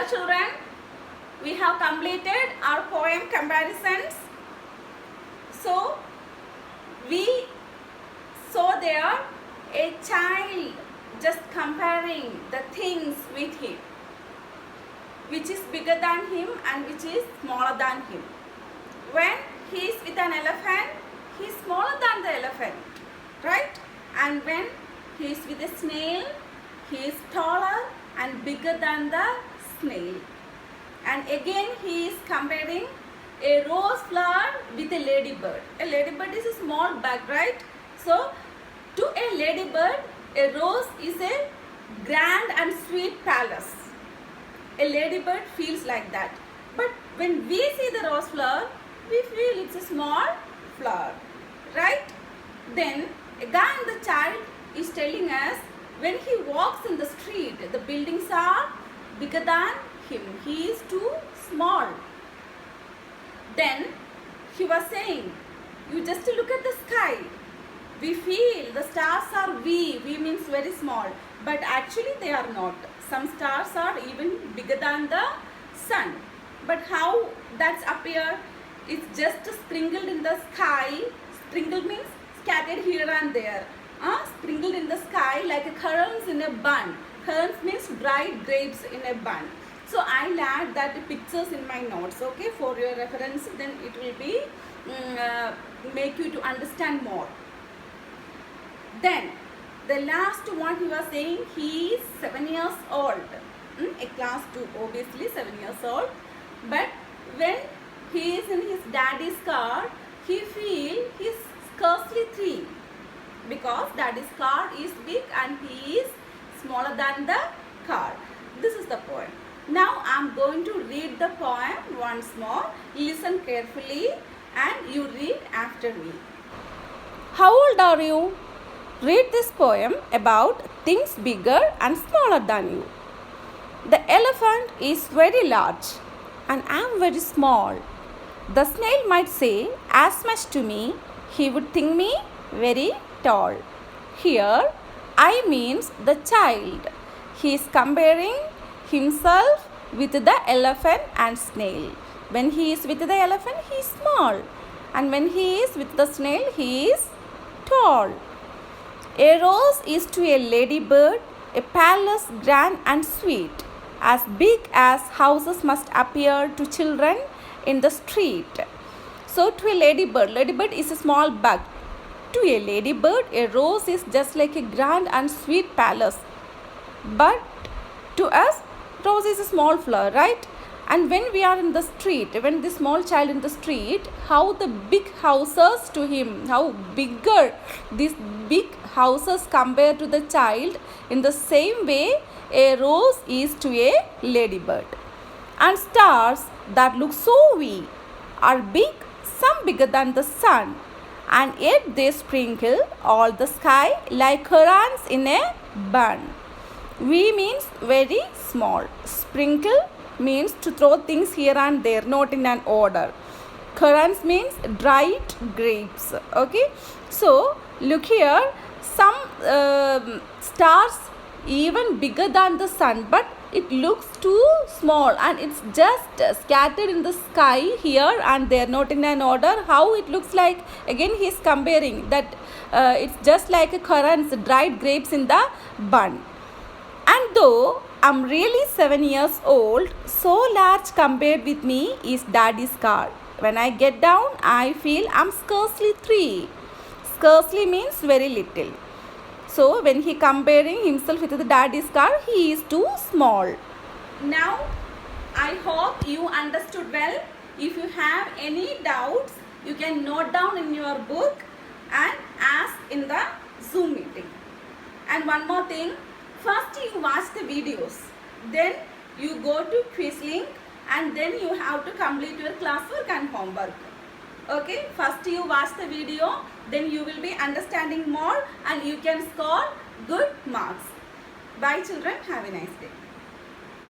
Well, children, we have completed our poem comparisons. So, we saw there a child just comparing the things with him, which is bigger than him and which is smaller than him. When he is with an elephant, he is smaller than the elephant, right? And when he is with a snail, he is taller and bigger than the snail. And again he is comparing a rose flower with a ladybird. A ladybird is a small bug, right? So to a ladybird, a rose is a grand and sweet palace. A ladybird feels like that. But when we see the rose flower, we feel it's a small flower, right? Then again the child is telling us, when he walks in the street, the buildings are bigger than him. He is too small. Then he was saying, you just look at the sky. We feel the stars are V means very small, but actually they are not. Some stars are even bigger than the sun. But how that's appear? It's just sprinkled in the sky. Sprinkled means scattered here and there. Sprinkled in the sky like currants in a bun. Currants means dried grapes in a bun. So I'll add that pictures in my notes, okay, for your reference. Then it will be make you to understand more. Then the last one, he was saying he is 7 years old. A class 2, obviously 7 years old. But when he is in his daddy's car, he feels he is scarcely 3. Because daddy's car is big and he is smaller than the car. This is the poem. Now I am going to read the poem once more. Listen carefully and you read after me. How old are you? Read this poem about things bigger and smaller than you. The elephant is very large and I am very small. The snail might say as much to me. He would think me very tall. Here, I means the child. He is comparing himself with the elephant and snail. When he is with the elephant, he is small. And when he is with the snail, he is tall. A rose is to a ladybird a palace grand and sweet, as big as houses must appear to children in the street. So to a ladybird is a small bug. To a ladybird, a rose is just like a grand and sweet palace. But to us, rose is a small flower, right? And when we are in the street, when this small child in the street, how the big houses to him, how bigger these big houses compare to the child, in the same way a rose is to a ladybird. And stars that look so wee are big, some bigger than the sun, and yet they sprinkle all the sky like currants in a bun. Wee means very small. Sprinkle means to throw things here and there, not in an order. Currants means dried grapes. Okay, so look here, some stars even bigger than the sun, but it looks too small and it's just scattered in the sky here and there, not in an order. How it looks like? Again he is comparing that it's just like a currants, dried grapes in the bun. And though I'm really 7 years old, so large compared with me is daddy's car. When I get down, I feel I'm scarcely 3. Scarcely means very little. So when he comparing himself with the daddy's car, he is too small. Now, I hope you understood well. If you have any doubts, you can note down in your book and ask in the Zoom meeting. And one more thing, first you watch the videos, then you go to Quizlink and then you have to complete your classwork and homework. Okay, first you watch the video, then you will be understanding more and you can score good marks. Bye children, have a nice day.